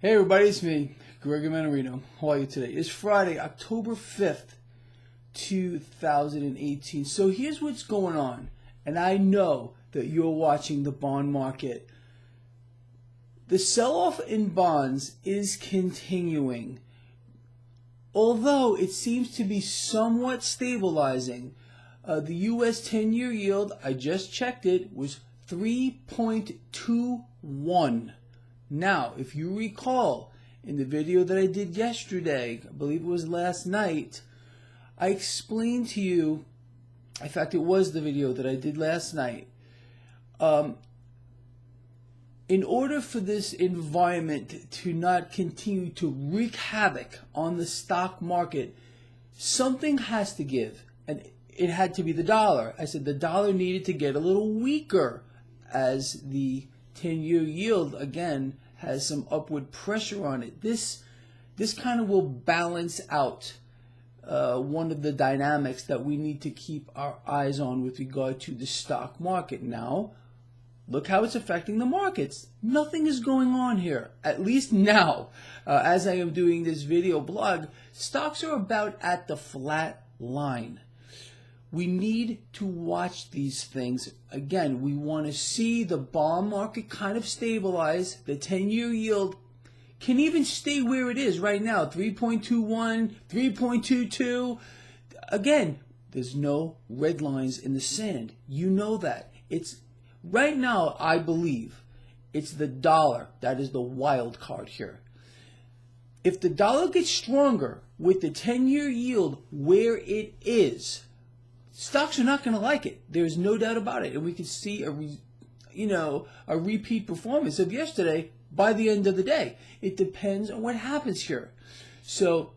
Hey everybody, it's me, Gregory Mannarino. How are you today? It's Friday, October 5th, 2018. So here's what's going on, and I know that you're watching the bond market. The sell-off in bonds is continuing, although it seems to be somewhat stabilizing. The U.S. 10-year yield, I just checked it, was 3.21. Now, if you recall, in the video that I did yesterday, I believe it was last night, I explained to you, in fact, it was the video that I did last night, in order for this environment to not continue to wreak havoc on the stock market, something has to give, and it had to be the dollar. I said the dollar needed to get a little weaker as the 10-year yield, again, has some upward pressure on it. This kind of will balance out one of the dynamics that we need to keep our eyes on with regard to the stock market. Now, look how it's affecting the markets. Nothing is going on here, at least now. As I am doing this video blog, stocks are about at the flat line. We need to watch these things. Again, we want to see the bond market kind of stabilize. The 10-year yield can even stay where it is right now, 3.21, 3.22. Again, there's no red lines in the sand. You know that. It's right now, I believe, it's the dollar that is the wild card here. If the dollar gets stronger with the 10-year yield where it is, stocks are not going to like it. There's no doubt about it. And we can see a repeat performance of yesterday by the end of the day. It depends on what happens here. So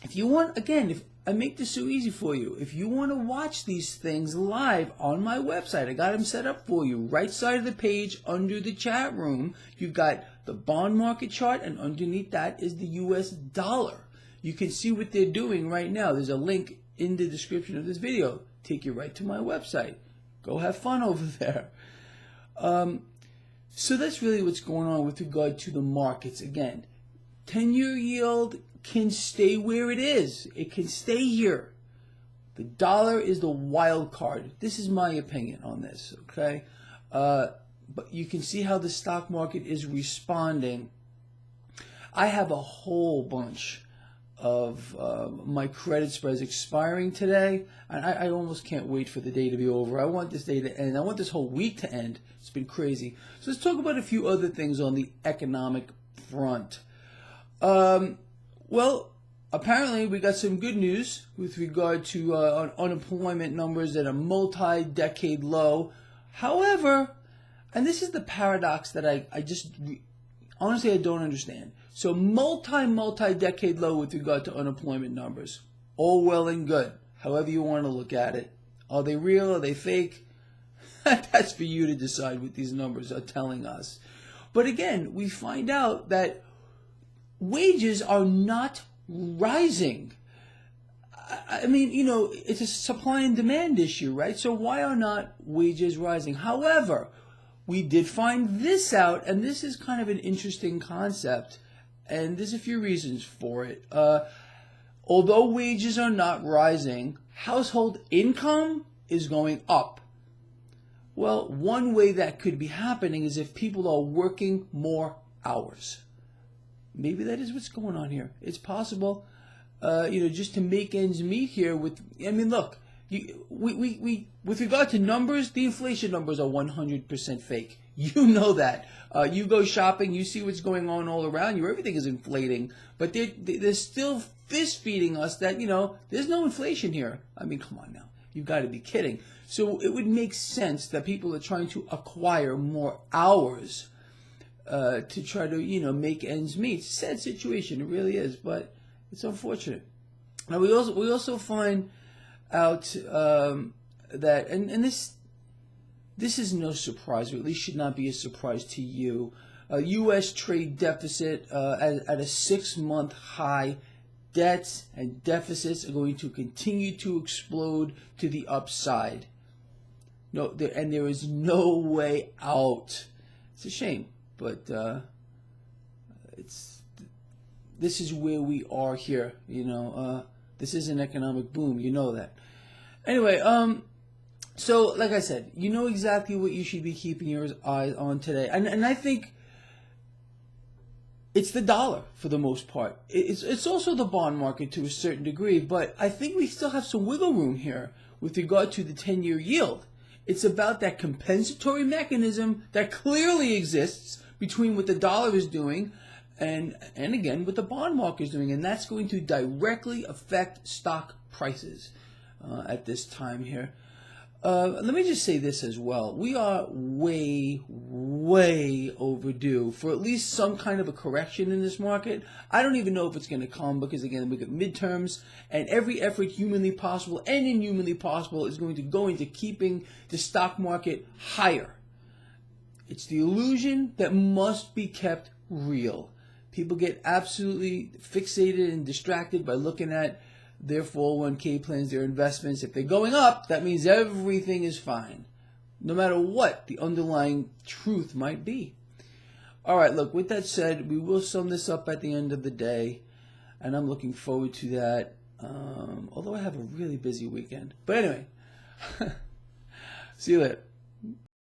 if you want, again, if I make this so easy for you, if you want to watch these things live on my website, I got them set up for you. Right side of the page under the chat room, you've got the bond market chart, and underneath that is the US dollar. You can see what they're doing right now. There's a link in the description of this video. Take you right to my website. Go have fun over there. So that's really what's going on with regard to the markets. Again, 10-year yield can stay where it is. It can stay here. The dollar is the wild card. This is my opinion on this, okay? But you can see how the stock market is responding. I have a whole bunch of my credit spreads expiring today, and I almost can't wait for the day to be over. I want this day to end. I want this whole week to end. It's been crazy. So let's talk about a few other things on the economic front. Well, apparently we got some good news with regard to unemployment numbers at a multi-decade low. However, and this is the paradox that I just honestly I don't understand. So multi-decade low with regard to unemployment numbers. All well and good, however you want to look at it. Are they real? Are they fake? That's for you to decide what these numbers are telling us. But again, we find out that wages are not rising. I mean, it's a supply and demand issue, right? So why are not wages rising? However, we did find this out, and this is kind of an interesting concept. And there's a few reasons for it. Although wages are not rising, household income is going up. Well, one way that could be happening is if people are working more hours. Maybe that is what's going on here. It's possible, just to make ends meet here. Look, with regard to numbers, the inflation numbers are 100% fake. You know that. You go shopping, you see what's going on all around you. Everything is inflating, but they're still fist feeding us that there's no inflation here. I mean, come on now, you've got to be kidding. So it would make sense that people are trying to acquire more hours to try to make ends meet. It's a sad situation, it really is, but it's unfortunate. Now we also find out that and this is no surprise, or at least should not be a surprise to you. U.S. trade deficit at a 6-month high. Debts and deficits are going to continue to explode to the upside. And there is no way out. It's a shame, but this is where we are here. This is an economic boom. You know that. Anyway, so like I said, you know exactly what you should be keeping your eyes on today, and I think it's the dollar for the most part. It's also the bond market to a certain degree, but I think we still have some wiggle room here with regard to the 10-year yield. It's about that compensatory mechanism that clearly exists between what the dollar is doing and again what the bond market is doing, and that's going to directly affect stock prices at this time here. Let me just say this as well. We are way, way overdue for at least some kind of a correction in this market. I don't even know if it's going to come because, again, we got midterms, and every effort humanly possible and inhumanly possible is going to go into keeping the stock market higher. It's the illusion that must be kept real. People get absolutely fixated and distracted by looking at their 401k plans, their investments. If they're going up, that means everything is fine, no matter what the underlying truth might be. All right, look, with that said, we will sum this up at the end of the day, and I'm looking forward to that, although I have a really busy weekend. But anyway, see you later.